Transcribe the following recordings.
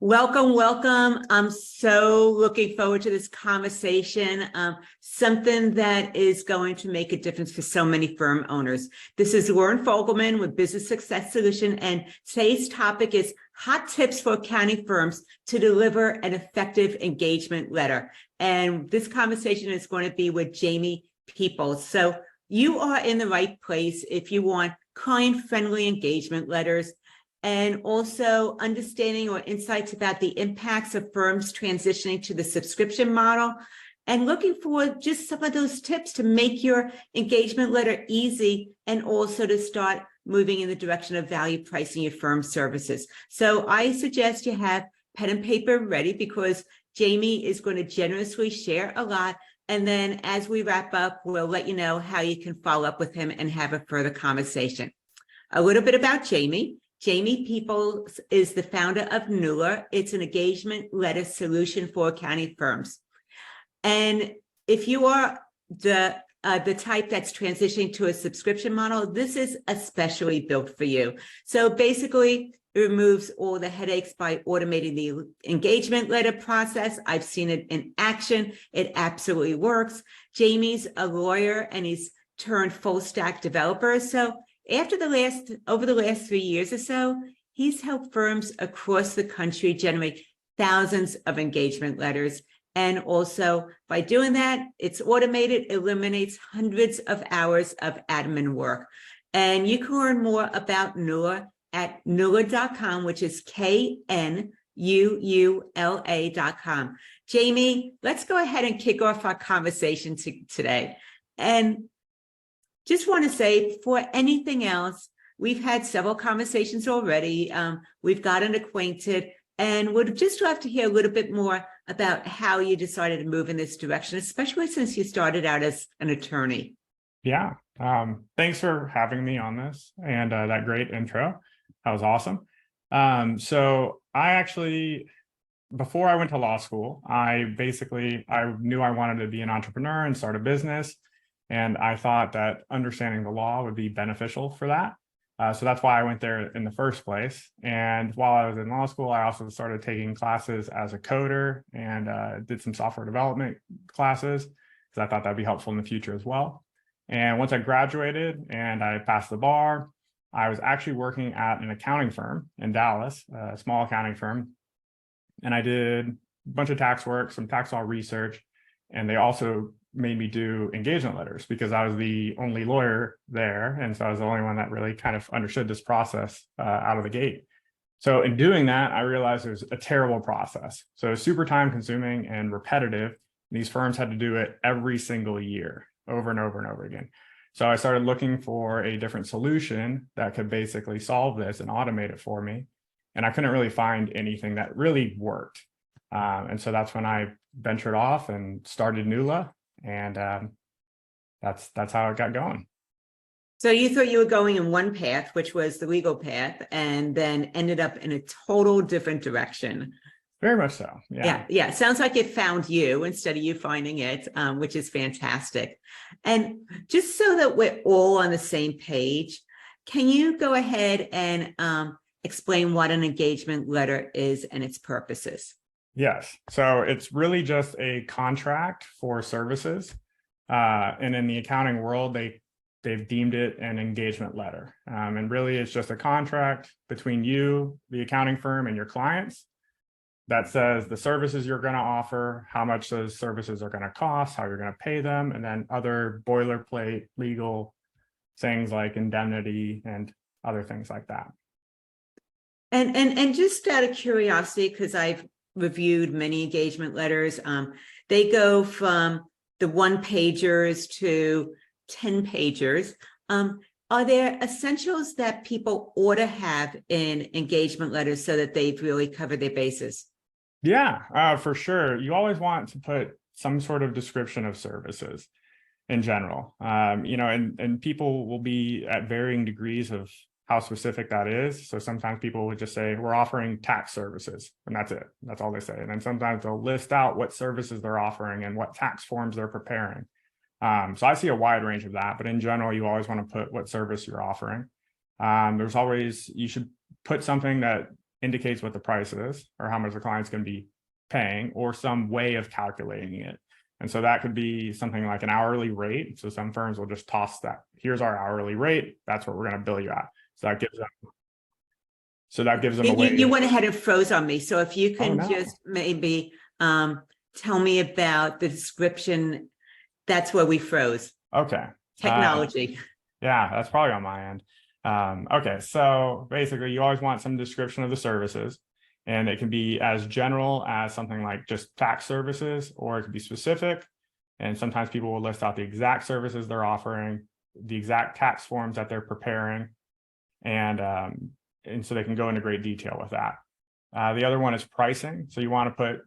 Welcome, welcome. I'm so looking forward to this conversation, something that is going to make a difference for so many firm owners. This is Loren Fogelman with Business Success Solution, and today's topic is hot tips for accounting firms to deliver an effective engagement letter. And this conversation is going to be with Jamie Peebles. So you are in the right place if you want client-friendly engagement letters, and also understanding or insights about the impacts of firms transitioning to the subscription model, and looking for just some of those tips to make your engagement letter easy and also to start moving in the direction of value pricing your firm's services. So I suggest you have pen and paper ready because Jamie is going to generously share a lot. And then as we wrap up, we'll let you know how you can follow up with him and have a further conversation. A little bit about Jamie. Jamie Peebles is the founder of Knuula. It's an engagement letter solution for accounting firms. And if you are the type that's transitioning to a subscription model, this is especially built for you. So basically, it removes all the headaches by automating the engagement letter process. I've seen it in action. It absolutely works. Jamie's a lawyer and he's turned full stack developer. So over the last 3 years or so, he's helped firms across the country generate thousands of engagement letters. And also by doing that, it's automated, eliminates hundreds of hours of admin work. And you can learn more about Knuula at Knuula.com, which is KNUULA.com. Jamie, let's go ahead and kick off our conversation today. And just want to say, before anything else, we've had several conversations already. We've gotten acquainted, and would just love to hear a little bit more about how you decided to move in this direction, especially since you started out as an attorney. Yeah, thanks for having me on this and that great intro. That was awesome. So I actually, before I went to law school, I knew I wanted to be an entrepreneur and start a business. And I thought that understanding the law would be beneficial for that. So that's why I went there in the first place. And while I was in law school, I also started taking classes as a coder and did some software development classes because I thought that'd be helpful in the future as well. And once I graduated and I passed the bar, I was actually working at an accounting firm in Dallas, a small accounting firm. And I did a bunch of tax work, some tax law research, and they also made me do engagement letters because I was the only lawyer there. And so I was the only one that really kind of understood this process out of the gate. So in doing that, I realized it was a terrible process. So it was super time consuming and repetitive. These firms had to do it every single year, over and over and over again. So I started looking for a different solution that could basically solve this and automate it for me. And I couldn't really find anything that really worked. And so that's when I ventured off and started Knuula. And that's how it got going. So you thought you were going in one path, which was the legal path, and then ended up in a total different direction. Very much so. Yeah. Yeah. Sounds like it found you instead of you finding it, which is fantastic. And just so that we're all on the same page, can you go ahead and explain what an engagement letter is and its purposes? Yes. So it's really just a contract for services. And in the accounting world, they've deemed it an engagement letter. And really, it's just a contract between you, the accounting firm, and your clients that says the services you're going to offer, how much those services are going to cost, how you're going to pay them, and then other boilerplate legal things like indemnity and other things like that. And just out of curiosity, because I've reviewed many engagement letters, they go from the 1-pagers to 10-pagers. Are there essentials that people ought to have in engagement letters so that they've really covered their bases? Yeah, for sure. You always want to put some sort of description of services in general, and people will be at varying degrees of how specific that is. So sometimes people would just say, we're offering tax services, and that's it. That's all they say. And then sometimes they'll list out what services they're offering and what tax forms they're preparing. So I see a wide range of that, but in general, you always want to put what service you're offering. You should put something that indicates what the price is or how much the client's going to be paying, or some way of calculating it. And so that could be something like an hourly rate. So some firms will just toss that, here's our hourly rate, that's what we're going to bill you at. So that gives them a way. You went ahead and froze on me. So if you Oh, can no. just maybe tell me about the description, that's where we froze. Okay. Technology. Yeah, that's probably on my end. Okay, so basically you always want some description of the services, and it can be as general as something like just tax services, or it could be specific. And sometimes people will list out the exact services they're offering, the exact tax forms that they're preparing, and so they can go into great detail with that. The other one is pricing. So you want to put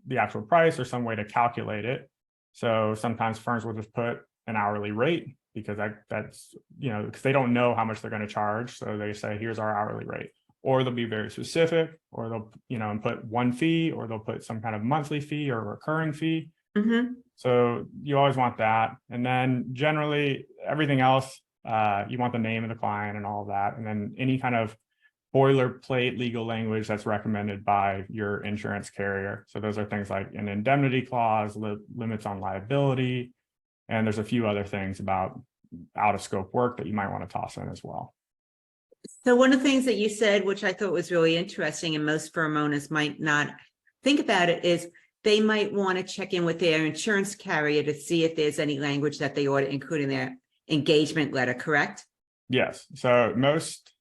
the actual price or some way to calculate it. So sometimes firms will just put an hourly rate, because that's, because they don't know how much they're going to charge. So they say, here's our hourly rate, or they'll be very specific, or they'll, and put one fee, or they'll put some kind of monthly fee or recurring fee. Mm-hmm. So you always want that. And then generally everything else, you want the name of the client and all of that. And then any kind of boilerplate legal language that's recommended by your insurance carrier. So those are things like an indemnity clause, limits on liability, and there's a few other things about out of scope work that you might want to toss in as well. So one of the things that you said, which I thought was really interesting, and most firm owners might not think about it, is they might want to check in with their insurance carrier to see if there's any language that they ought to include in their engagement letter, correct? Yes. So most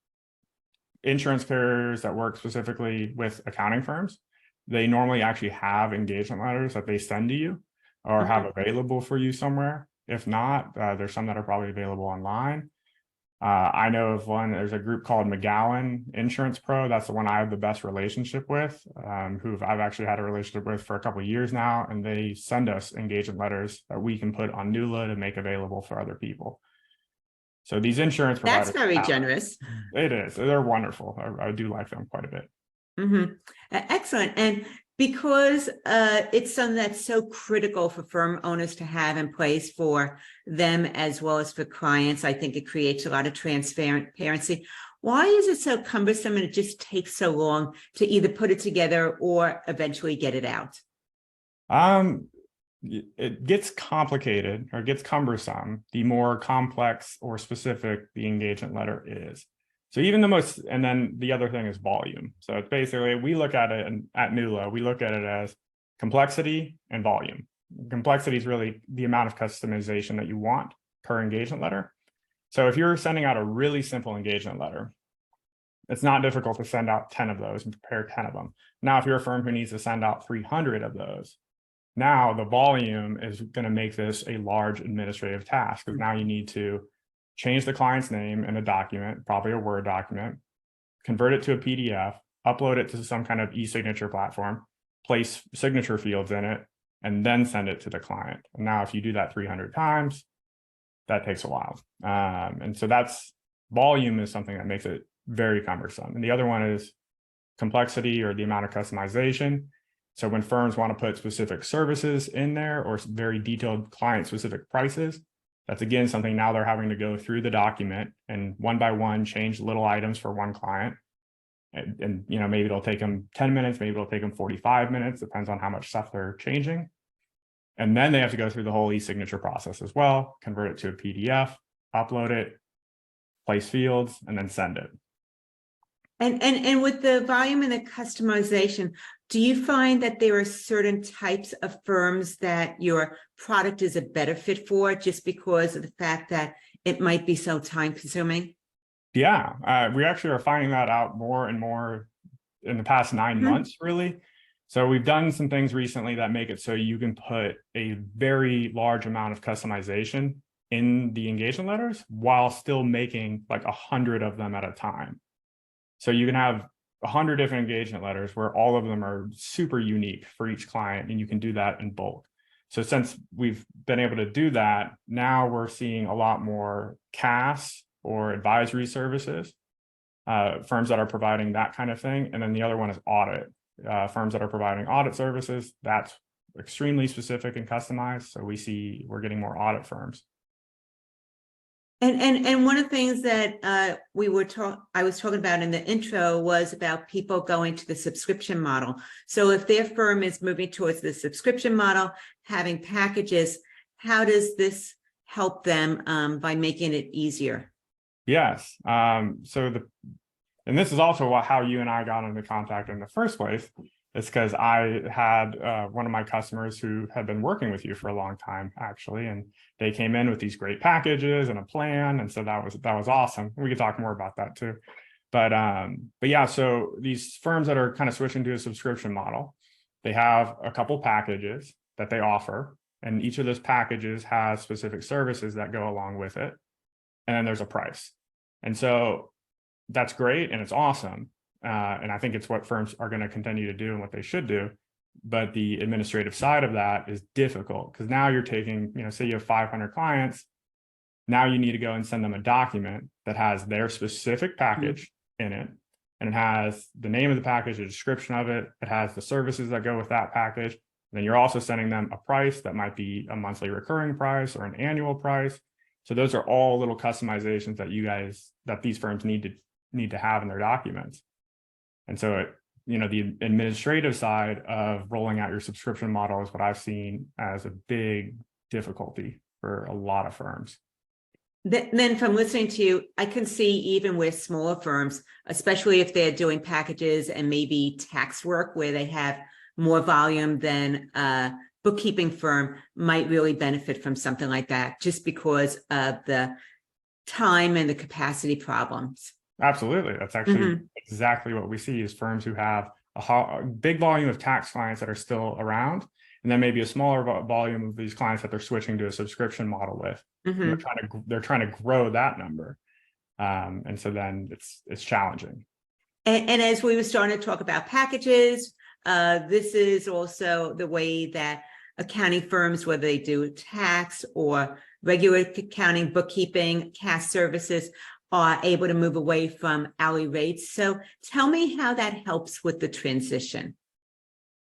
insurance carriers that work specifically with accounting firms, they normally actually have engagement letters that they send to you or have available for you somewhere. If not, there's some that are probably available online. I know of one, there's a group called McGowan Insurance Pro. That's the one I have the best relationship with, who I've actually had a relationship with for a couple of years now. And they send us engagement letters that we can put on Knuula to make available for other people. So these insurance providers— That's very generous. It is. They're wonderful. I do like them quite a bit. Excellent. And because it's something that's so critical for firm owners to have in place for them as well as for clients, I think it creates a lot of transparency. Why is it so cumbersome and it just takes so long to either put it together or eventually get it out? It gets complicated or gets cumbersome the more complex or specific the engagement letter is. So even the most, and then the other thing is volume. So it's basically, we look at it at Knuula, we look at it as complexity and volume. Complexity is really the amount of customization that you want per engagement letter. So if you're sending out a really simple engagement letter, it's not difficult to send out 10 of those and prepare 10 of them. Now, if you're a firm who needs to send out 300 of those, now the volume is going to make this a large administrative task, because now you need to change the client's name in a document, probably a Word document, convert it to a PDF, upload it to some kind of e-signature platform, place signature fields in it, and then send it to the client. And now if you do that 300 times, that takes a while. And so volume is something that makes it very cumbersome. And the other one is complexity, or the amount of customization. So when firms want to put specific services in there or very detailed client specific prices, that's again something now they're having to go through the document and one by one change little items for one client. And maybe it'll take them 10 minutes, maybe it'll take them 45 minutes, depends on how much stuff they're changing. And then they have to go through the whole e-signature process as well, convert it to a PDF, upload it, place fields, and then send it. And with the volume and the customization, do you find that there are certain types of firms that your product is a better fit for just because of the fact that it might be so time consuming? Yeah, we actually are finding that out more and more in the past 9 months, really. So we've done some things recently that make it so you can put a very large amount of customization in the engagement letters while still making like 100 of them at a time. So you can have 100 different engagement letters where all of them are super unique for each client, and you can do that in bulk. So since we've been able to do that, now we're seeing a lot more CAS or advisory services, firms that are providing that kind of thing. And then the other one is audit, firms that are providing audit services. That's extremely specific and customized. So we're getting more audit firms. And one of the things that I was talking about in the intro was about people going to the subscription model. So if their firm is moving towards the subscription model, having packages, how does this help them by making it easier? Yes. And this is also how you and I got into contact in the first place. It's because I had one of my customers who had been working with you for a long time, actually, and they came in with these great packages and a plan, and so that was awesome. We could talk more about that too, but yeah. So these firms that are kind of switching to a subscription model, they have a couple packages that they offer, and each of those packages has specific services that go along with it, and then there's a price, and so that's great and it's awesome. And I think it's what firms are going to continue to do and what they should do. But the administrative side of that is difficult because now you're taking, say you have 500 clients. Now you need to go and send them a document that has their specific package in it. And it has the name of the package, a description of it. It has the services that go with that package. And then you're also sending them a price that might be a monthly recurring price or an annual price. So those are all little customizations that these firms need to have in their documents. And so, the administrative side of rolling out your subscription model is what I've seen as a big difficulty for a lot of firms. Then from listening to you, I can see even with smaller firms, especially if they're doing packages and maybe tax work where they have more volume than a bookkeeping firm, might really benefit from something like that just because of the time and the capacity problems. Absolutely. That's actually exactly what we see is firms who have a big volume of tax clients that are still around, and then maybe a smaller volume of these clients that they're switching to a subscription model with. They're trying to grow that number. And so then it's challenging. And as we were starting to talk about packages, this is also the way that accounting firms, whether they do tax or regular accounting, bookkeeping, cash services, are able to move away from hourly rates. So tell me how that helps with the transition.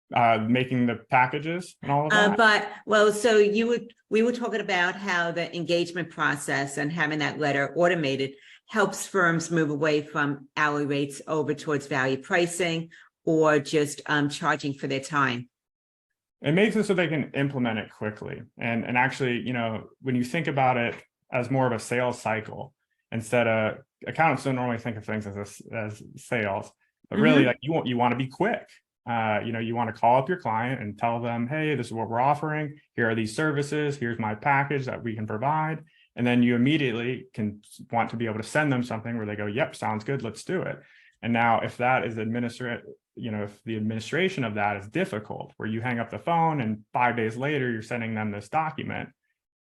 Making the packages and all of that. We were talking about how the engagement process and having that letter automated helps firms move away from hourly rates over towards value pricing or just charging for their time. It makes it so they can implement it quickly. And actually, when you think about it as more of a sales cycle, instead of accountants don't normally think of things as sales, but really like you want to be quick. You want to call up your client and tell them, hey, this is what we're offering. Here are these services. Here's my package that we can provide. And then you immediately can want to be able to send them something where they go, yep, sounds good. Let's do it. And now if that is if the administration of that is difficult, where you hang up the phone and 5 days later, you're sending them this document.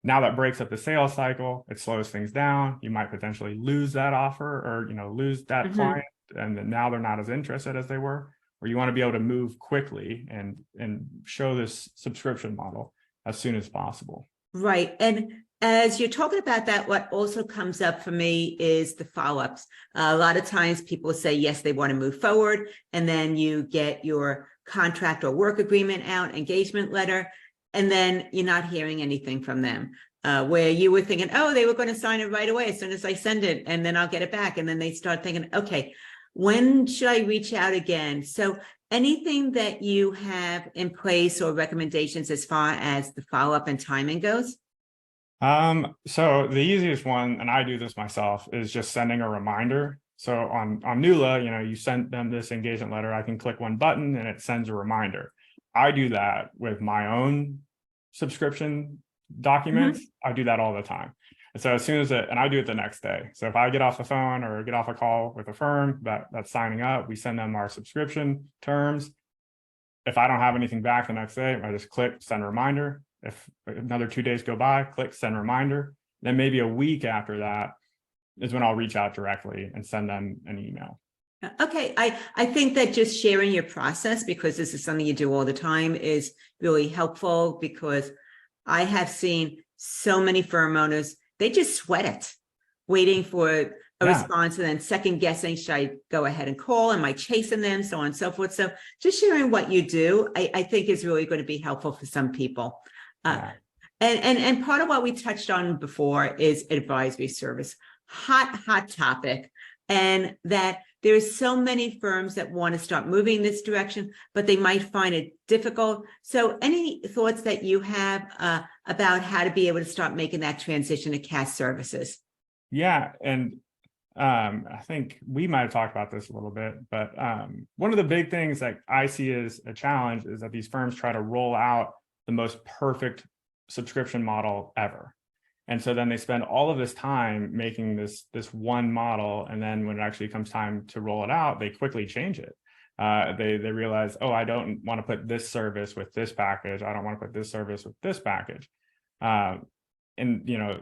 Now that breaks up the sales cycle, it slows things down. You might potentially lose that offer or, lose that client. And then now they're not as interested as they were, or you want to be able to move quickly and show this subscription model as soon as possible. Right. And as you're talking about that, what also comes up for me is the follow-ups. A lot of times people say, yes, they want to move forward. And then you get your contract or work agreement out, engagement letter, and then you're not hearing anything from them, where you were thinking, oh, they were going to sign it right away as soon as I send it, and then I'll get it back. And then they start thinking, okay, when should I reach out again? So anything that you have in place or recommendations as far as the follow-up and timing goes? So the easiest one, and I do this myself, is just sending a reminder. So on Knuula, you send them this engagement letter, I can click one button and it sends a reminder. I do that with my own subscription documents. I do that all the time. And so as soon as and I do it the next day. So if I get off the phone or get off a call with a firm that's signing up, we send them our subscription terms. If I don't have anything back the next day, I just click send reminder. If another 2 days go by, click send reminder. Then maybe a week after that is when I'll reach out directly and send them an email. Okay, I think that just sharing your process, because this is something you do all the time, is really helpful, because I have seen so many firm owners, they just sweat it, waiting for a response and then second guessing, should I go ahead and call? Am I chasing them? So on and so forth. So just sharing what you do, I think is really going to be helpful for some people. And part of what we touched on before is advisory service, hot topic. And that there's so many firms that want to start moving in this direction, but they might find it difficult. So any thoughts that you have about how to be able to start making that transition to CAS services? Yeah, and I think we might have talked about this a little bit, but one of the big things that I see as a challenge is that these firms try to roll out the most perfect subscription model ever. And so then they spend all of this time making this one model, and then when it actually comes time to roll it out, they quickly change it. They realize, oh, I don't want to put this service with this package. I don't want to put this service with this package. And you know,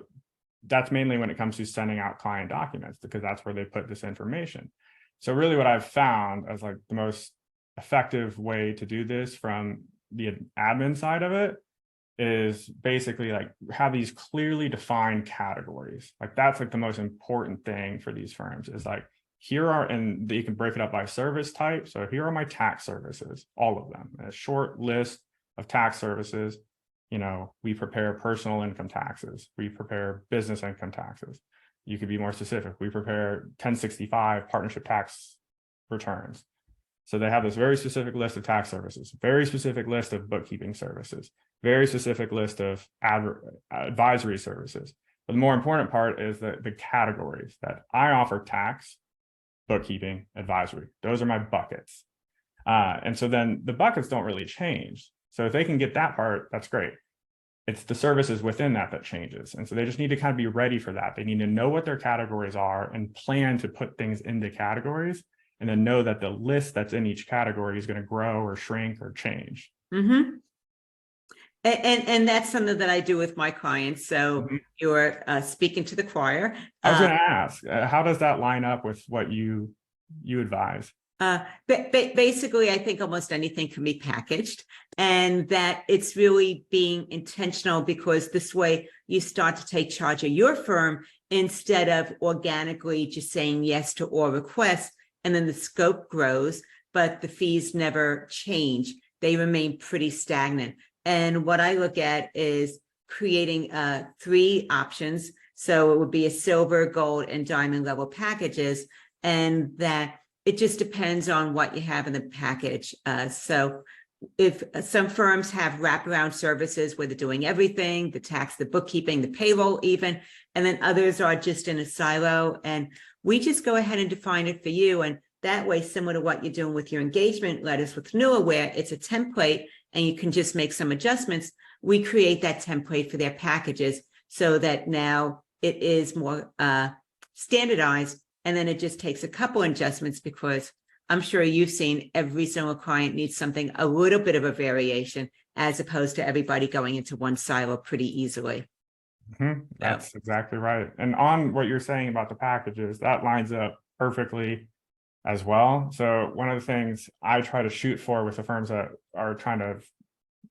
that's mainly when it comes to sending out client documents, because that's where they put this information. So really what I've found as like the most effective way to do this from the admin side of it is basically like have these clearly defined categories. Like that's like the most important thing for these firms is like, here are, and you can break it up by service type. So here are my tax services, all of them, a short list of tax services. You know, we prepare personal income taxes. We prepare business income taxes. You could be more specific. We prepare 1065 partnership tax returns. So they have this very specific list of tax services, very specific list of bookkeeping services, very specific list of advisory services. But the more important part is the categories that I offer: tax, bookkeeping, advisory. Those are my buckets. And so then the buckets don't really change. So if they can get that part, that's great. It's the services within that changes. And so they just need to kind of be ready for that. They need to know what their categories are and plan to put things into categories, and then know that the list that's in each category is going to grow or shrink or change. Mm-hmm. And that's something that I do with my clients. So you're speaking to the choir. I was going to ask, how does that line up with what you advise? Basically, I think almost anything can be packaged, and that it's really being intentional, because this way you start to take charge of your firm instead of organically just saying yes to all requests, and then the scope grows, but the fees never change. They remain pretty stagnant. And what I look at is creating 3 options. So it would be a silver, gold, and diamond level packages, and that it just depends on what you have in the package. So if some firms have wraparound services where they're doing everything, the tax, the bookkeeping, the payroll even, and then others are just in a silo, and we just go ahead and define it for you. And that way, similar to what you're doing with your engagement letters with Knuula, where it's a template and you can just make some adjustments, we create that template for their packages so that now it is more standardized. And then it just takes a couple adjustments, because I'm sure you've seen every single client needs something, a little bit of a variation, as opposed to everybody going into one silo pretty easily. That's exactly right. And on what you're saying about the packages, that lines up perfectly as well. So one of the things I try to shoot for with the firms that are trying to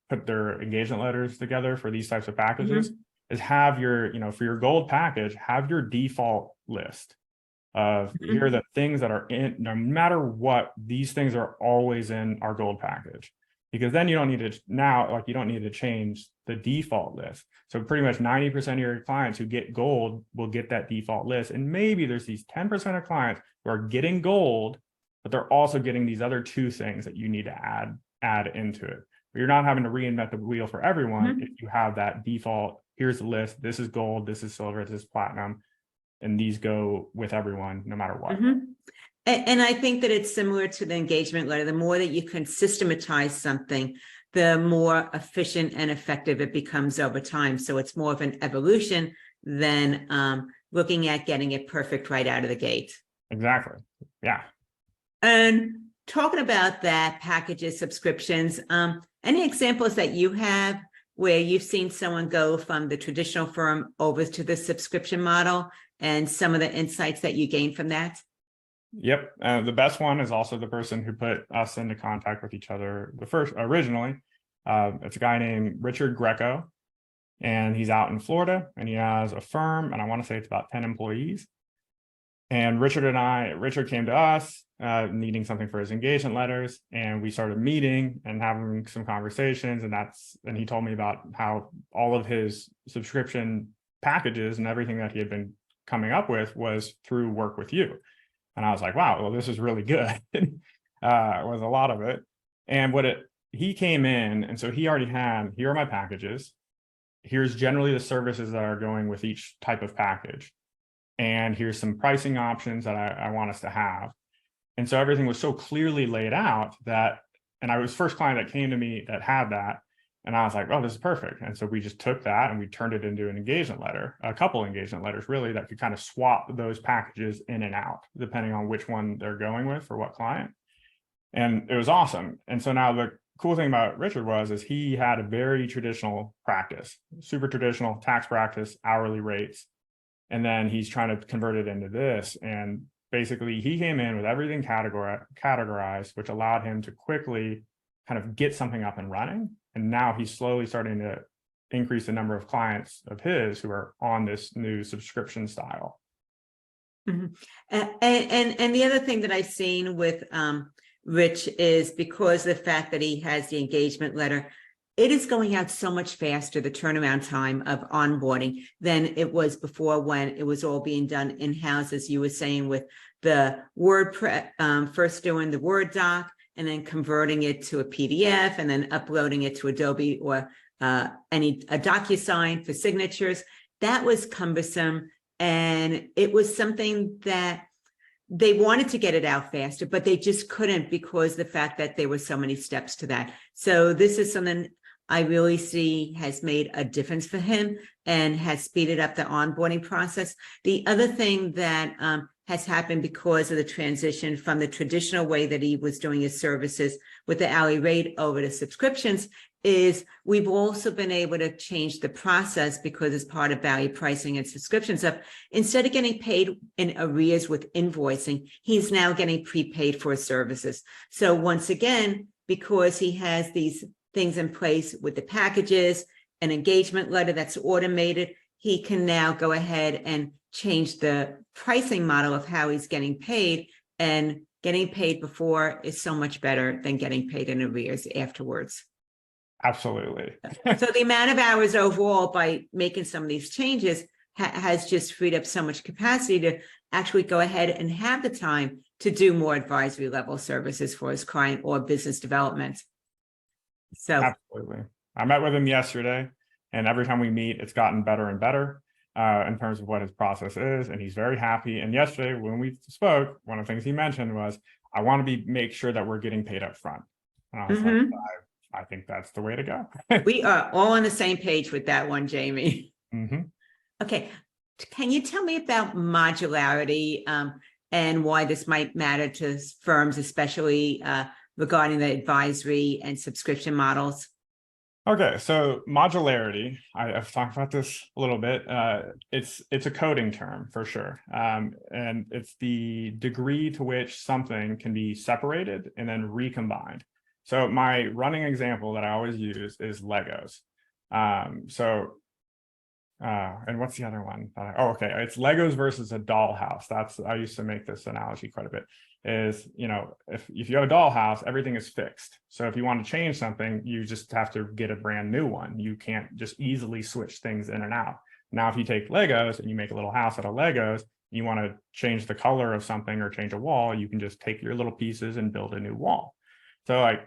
put their engagement letters together for these types of packages is have your, you know, for your gold package, have your default list of here are the things that are in, no matter what, these things are always in our gold package, because then you don't need to you don't need to change the default list. So pretty much 90% of your clients who get gold will get that default list. And maybe there's these 10% of clients who are getting gold, but they're also getting these other 2 things that you need to add into it. But you're not having to reinvent the wheel for everyone if you have that default. Here's the list. This is gold. This is silver. This is platinum. And these go with everyone, no matter what. And I think that it's similar to the engagement letter. The more that you can systematize something, the more efficient and effective it becomes over time. So it's more of an evolution than looking at getting it perfect right out of the gate. Exactly. Yeah. And talking about that, packages, subscriptions, any examples that you have where you've seen someone go from the traditional firm over to the subscription model, and some of the insights that you gain from that? Yep. The best one is also the person who put us into contact with each other originally. It's a guy named Richard Greco, and he's out in Florida, and he has a firm, and I want to say it's about 10 employees. And Richard came to us needing something for his engagement letters, and we started meeting and having some conversations. And he told me about how all of his subscription packages and everything that he had been coming up with was through work with you. And I was like, wow, well, this is really good. It was a lot of it. And he came in, and so he already had, here are my packages. Here's generally the services that are going with each type of package. And here's some pricing options that I want us to have. And so everything was so clearly laid out that, and I was first client that came to me that had that. And I was like, oh, this is perfect. And so we just took that and we turned it into an engagement letter, a couple engagement letters really, that could kind of swap those packages in and out, depending on which one they're going with for what client. And it was awesome. And so now the cool thing about Richard is he had a very traditional practice, super traditional tax practice, hourly rates. And then he's trying to convert it into this. And basically he came in with everything categorized, which allowed him to quickly kind of get something up and running. And now he's slowly starting to increase the number of clients of his who are on this new subscription style. Mm-hmm. And the other thing that I've seen with Rich is, because of the fact that he has the engagement letter, it is going out so much faster, the turnaround time of onboarding, than it was before, when it was all being done in-house, as you were saying, with the first doing the Word doc and then converting it to a PDF and then uploading it to Adobe or a DocuSign for signatures. That was cumbersome, and it was something that they wanted to get it out faster, but they just couldn't, because the fact that there were so many steps to that. So this is something I really see has made a difference for him and has speeded up the onboarding process. The other thing that has happened because of the transition from the traditional way that he was doing his services with the hourly rate over to subscriptions is we've also been able to change the process, because as part of value pricing and subscriptions up, instead of getting paid in arrears with invoicing, he's now getting prepaid for his services. So once again, because he has these things in place with the packages, an engagement letter that's automated, he can now go ahead and change the pricing model of how he's getting paid, and getting paid before is so much better than getting paid in arrears afterwards. Absolutely. So the amount of hours overall, by making some of these changes, has just freed up so much capacity to actually go ahead and have the time to do more advisory level services for his client or business development. So absolutely. I met with him yesterday, and every time we meet, it's gotten better and better in terms of what his process is, and he's very happy. And yesterday when we spoke, one of the things he mentioned was, I want to make sure that we're getting paid up front. And I was like, I think that's the way to go. We are all on the same page with that one, Jamie. Okay. Can you tell me about modularity and why this might matter to firms, especially regarding the advisory and subscription models? Okay, so modularity, I've talked about this a little bit. It's a coding term for sure. And it's the degree to which something can be separated and then recombined. So my running example that I always use is Legos. And what's the other one? Okay, it's Legos versus a dollhouse. I used to make this analogy quite a bit. Is, if you have a dollhouse, everything is fixed. So if you want to change something, you just have to get a brand new one. You can't just easily switch things in and out. Now, if you take Legos and you make a little house out of Legos, you want to change the color of something or change a wall, you can just take your little pieces and build a new wall. So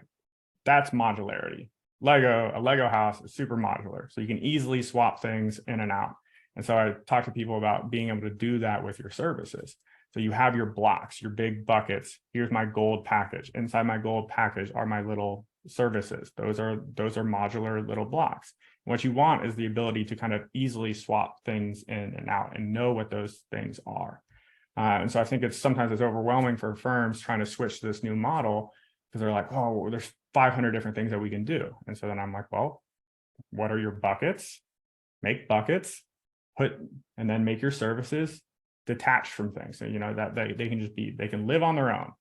that's modularity. A Lego house is super modular, so you can easily swap things in and out. And so I talk to people about being able to do that with your services. So you have your blocks, your big buckets. Here's my gold package. Inside my gold package are my little services. Those are modular little blocks. What you want is the ability to kind of easily swap things in and out and know what those things are. And so I think sometimes it's overwhelming for firms trying to switch to this new model, because they're like, oh, there's 500 different things that we can do. And so then I'm like, well, what are your buckets? Make buckets, and then make your services detached from things. So, that they can live on their own.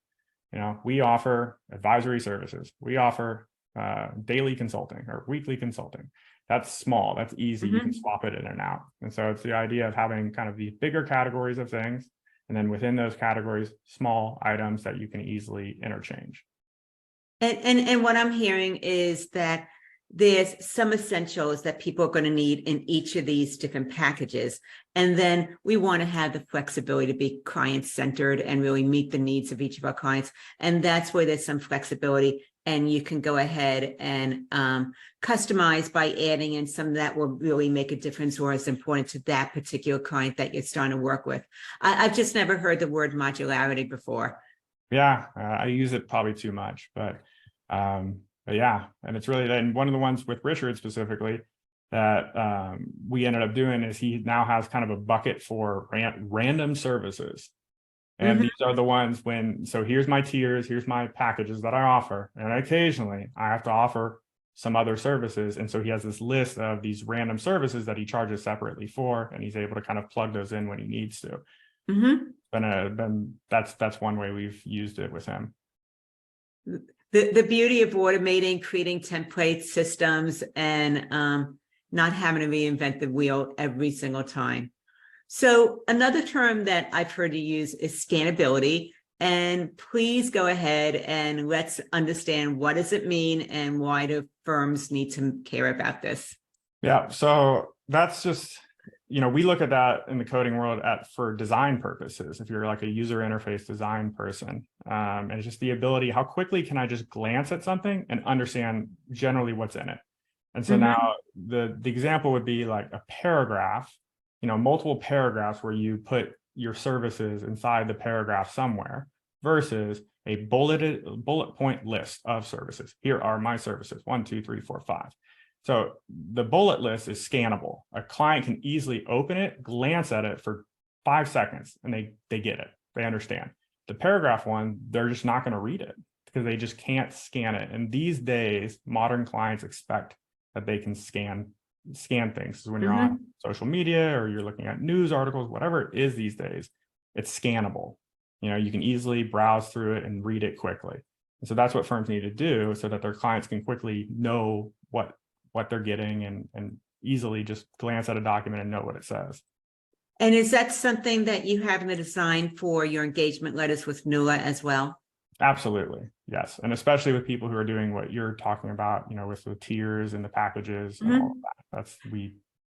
We offer advisory services. We offer daily consulting or weekly consulting. That's small, that's easy. You can swap it in and out. And so it's the idea of having kind of these bigger categories of things And then within those categories, small items that you can easily interchange. And what I'm hearing is that there's some essentials that people are going to need in each of these different packages. And then we want to have the flexibility to be client-centered and really meet the needs of each of our clients. And that's where there's some flexibility. And you can go ahead and customize by adding in some that will really make a difference or is important to that particular client that you're starting to work with. I've just never heard the word modularity before. Yeah, I use it probably too much, but yeah, and it's really, and one of the ones with Richard specifically that we ended up doing is he now has kind of a bucket for random services. And these are the ones so here's my tiers, here's my packages that I offer. And occasionally I have to offer some other services. And so he has this list of these random services that he charges separately for, and he's able to kind of plug those in when he needs to. And that's one way we've used it with him. The beauty of automating, creating template systems, and not having to reinvent the wheel every single time. So another term that I've heard you use is scannability. And please go ahead and let's understand, what does it mean and why do firms need to care about this? Yeah, so that's just, we look at that in the coding world for design purposes. If you're like a user interface design person, and it's just the ability, how quickly can I just glance at something and understand generally what's in it? And so now the example would be like a paragraph, multiple paragraphs where you put your services inside the paragraph somewhere versus a bullet point list of services. Here are my services, 1, 2, 3, 4, 5. So the bullet list is scannable. A client can easily open it, glance at it for 5 seconds, and they get it. They understand. The paragraph one, they're just not going to read it because they just can't scan it. And these days, modern clients expect that they can scan things. So when you're on social media or you're looking at news articles, whatever it is these days, it's scannable. You can easily browse through it and read it quickly. And so that's what firms need to do so that their clients can quickly know what they're getting and easily just glance at a document and know what it says. And is that something that you have in the design for your engagement letters with Knuula as well? Absolutely, yes. And especially with people who are doing what you're talking about, with the tiers and the packages and all of that.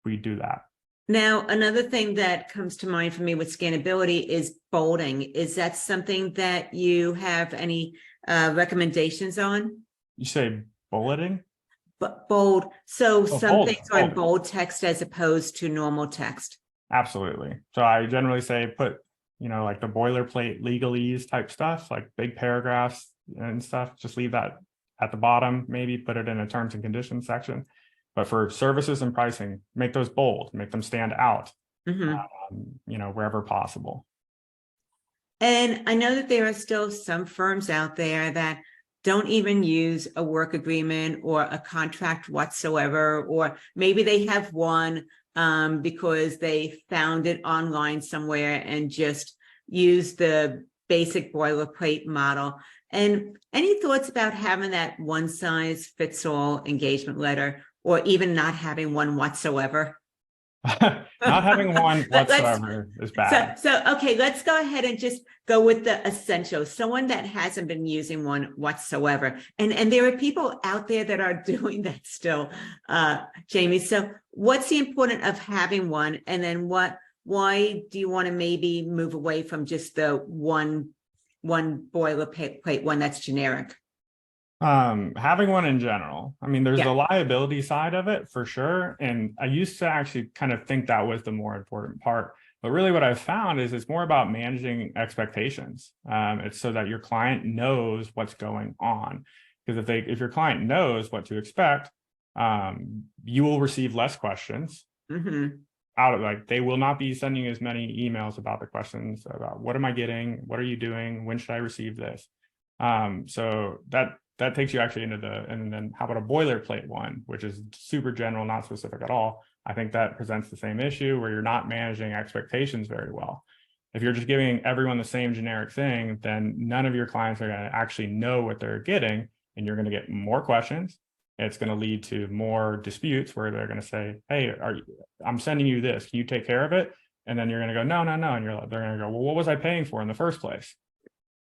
We do that. Now, another thing that comes to mind for me with scannability is bolding. Is that something that you have any recommendations on? You say bulleting? But bold. So some things are in bold bold text as opposed to normal text. Absolutely. So I generally say put, like the boilerplate legalese type stuff, like big paragraphs and stuff, just leave that at the bottom, maybe put it in a terms and conditions section. But for services and pricing, make those bold, make them stand out, wherever possible. And I know that there are still some firms out there that don't even use a work agreement or a contract whatsoever, or maybe they have one because they found it online somewhere and just use the basic boilerplate model. And any thoughts about having that one size fits all engagement letter, or even not having one whatsoever? Not having one whatsoever is bad. So okay, let's go ahead and just go with the essentials. Someone that hasn't been using one whatsoever, and there are people out there that are doing that still, Jamie. So what's the importance of having one, and then why do you want to maybe move away from just the one boilerplate one that's generic? Having one in general. I mean, there's Yeah. the liability side of it for sure. And I used to actually kind of think that was the more important part. But really what I've found is it's more about managing expectations. It's so that your client knows what's going on. Because if your client knows what to expect, you will receive less questions. They will not be sending as many emails about the questions about what am I getting? What are you doing? When should I receive this? So that takes you actually into and then how about a boilerplate one, which is super general, not specific at all. I think that presents the same issue where you're not managing expectations very well. If you're just giving everyone the same generic thing, then none of your clients are going to actually know what they're getting, and you're going to get more questions. It's going to lead to more disputes where they're going to say, hey, I'm sending you this. Can you take care of it? And then you're going to go, no, no, no. And they're going to go, well, what was I paying for in the first place?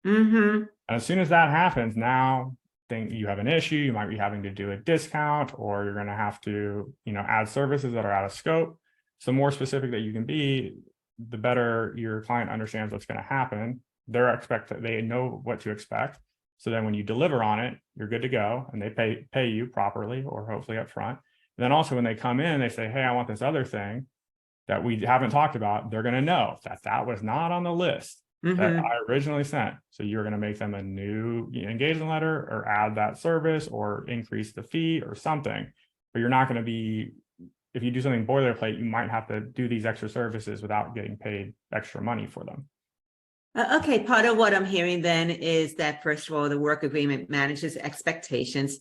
Mm-hmm. And as soon as that happens, now you have an issue. You might be having to do a discount, or you're going to have to, add services that are out of scope. So the more specific that you can be, the better your client understands what's going to happen. They know what to expect. So then when you deliver on it, you're good to go, and they pay you properly, or hopefully up front. And then also when they come in, they say, hey, I want this other thing that we haven't talked about. They're going to know that was not on the list that I originally sent. So you're going to make them a new engagement letter, or add that service, or increase the fee or something. But you're not going to be, if you do something boilerplate, you might have to do these extra services without getting paid extra money for them. Okay, part of what I'm hearing then is that, first of all, the work agreement manages expectations.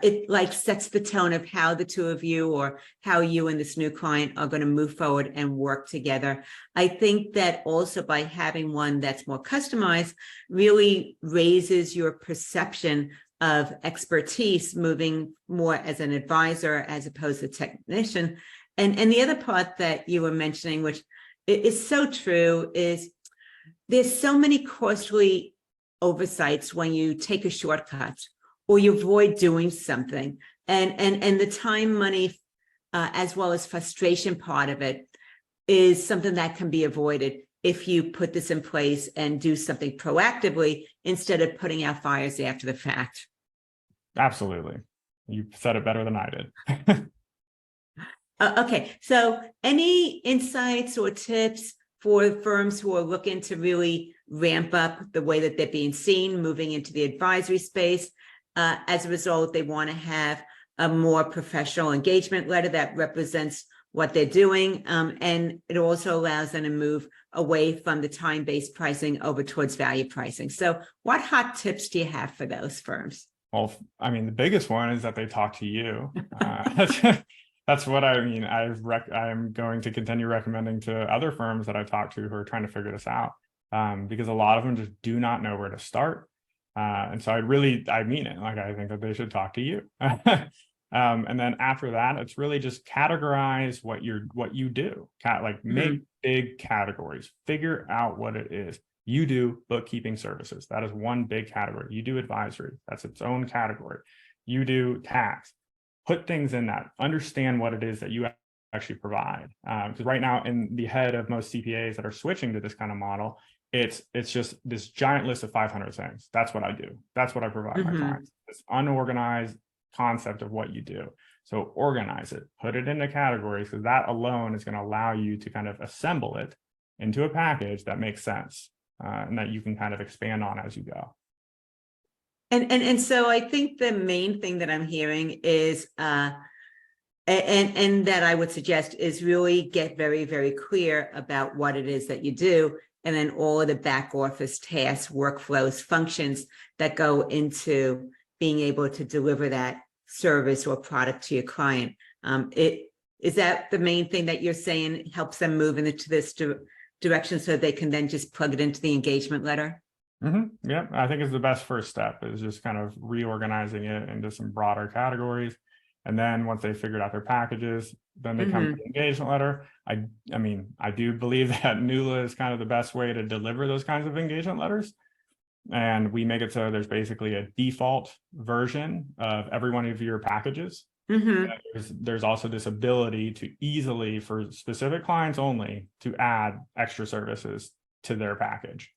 It like sets the tone of how the two of you, or how you and this new client, are going to move forward and work together. I think that also by having one that's more customized really raises your perception of expertise, moving more as an advisor as opposed to technician. And the other part that you were mentioning, which is so true, is there's so many costly oversights when you take a shortcut or you avoid doing something, and the time, money, as well as frustration part of it is something that can be avoided if you put this in place and do something proactively instead of putting out fires after the fact. Absolutely. You said it better than I did. Okay, so any insights or tips for firms who are looking to really ramp up the way that they're being seen, moving into the advisory space? As a result, they want to have a more professional engagement letter that represents what they're doing. And it also allows them to move away from the time-based pricing over towards value pricing. So what hot tips do you have for those firms? Well, I mean, the biggest one is that they talk to you. That's what I mean. I am going to continue recommending to other firms that I talk to who are trying to figure this out, because a lot of them just do not know where to start. And so I mean it. Like, I think that they should talk to you. And then after that, it's really just categorize what you do. Make big categories. Figure out what it is. You do bookkeeping services. That is one big category. You do advisory. That's its own category. You do tax. Put things in that. Understand what it is that you actually provide. Because right now, in the head of most CPAs that are switching to this kind of model, it's just this giant list of 500 things. That's what I do. That's what I provide my clients. This unorganized concept of what you do. So organize it. Put it into categories, because that alone is going to allow you to kind of assemble it into a package that makes sense, and that you can kind of expand on as you go. And so I think the main thing that I'm hearing is, and that I would suggest, is really get very, very clear about what it is that you do, and then all of the back office tasks, workflows, functions that go into being able to deliver that service or product to your client. Is that the main thing that you're saying helps them move into this direction, so they can then just plug it into the engagement letter? Yeah, I think it's the best first step, is just kind of reorganizing it into some broader categories. And then once they figured out their packages, then they come to the engagement letter. I mean, I do believe that Knuula is kind of the best way to deliver those kinds of engagement letters. And we make it so there's basically a default version of every one of your packages. There's also this ability to easily, for specific clients only, to add extra services to their package.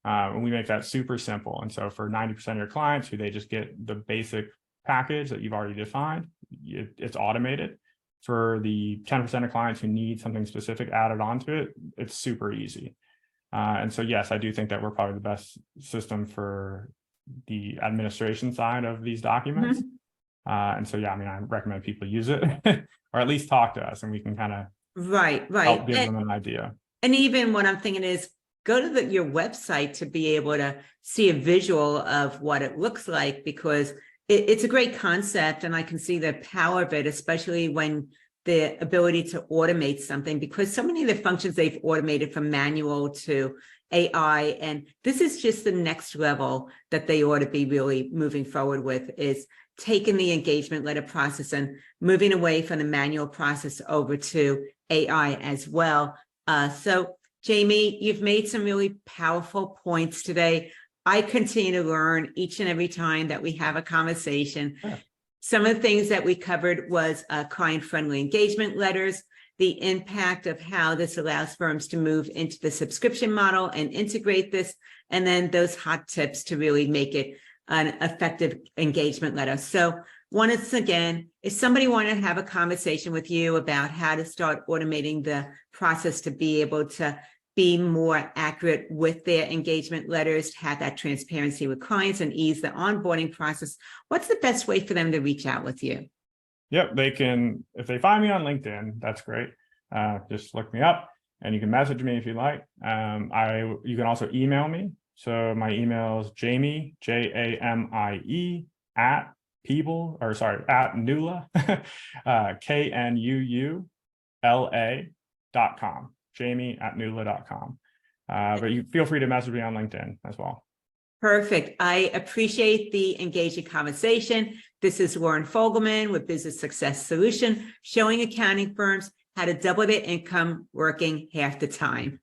And we make that super simple. And so for 90% of your clients who they just get the basic package that you've already defined, it's automated. For the 10% of clients who need something specific added onto it, it's super easy. And so, yes, I do think that we're probably the best system for the administration side of these documents. And so, yeah, I mean, I recommend people use it or at least talk to us, and we can kind of help give them an idea. And even what I'm thinking is, go to your website to be able to see a visual of what it looks like, because it's a great concept, and I can see the power of it, especially when the ability to automate something, because so many of the functions they've automated from manual to AI, and this is just the next level that they ought to be really moving forward with, is taking the engagement letter process and moving away from the manual process over to AI as well. So Jamie, you've made some really powerful points today. I continue to learn each and every time that we have a conversation. Yeah. Some of the things that we covered was client-friendly engagement letters, the impact of how this allows firms to move into the subscription model and integrate this, and then those hot tips to really make it an effective engagement letter. So once again, if somebody wanted to have a conversation with you about how to start automating the process to be able to be more accurate with their engagement letters, have that transparency with clients and ease the onboarding process, what's the best way for them to reach out with you? Yep, they can, if they find me on LinkedIn, that's great. Just look me up and you can message me if you like. You can also email me. So my email is Jamie, Jamie, at Peebles, or sorry, at Knuula, KNUULA.com, Jamie@Knuula.com. But you feel free to message me on LinkedIn as well. Perfect. I appreciate the engaging conversation. This is Loren Fogelman with Business Success Solution, showing accounting firms how to double their income working half the time.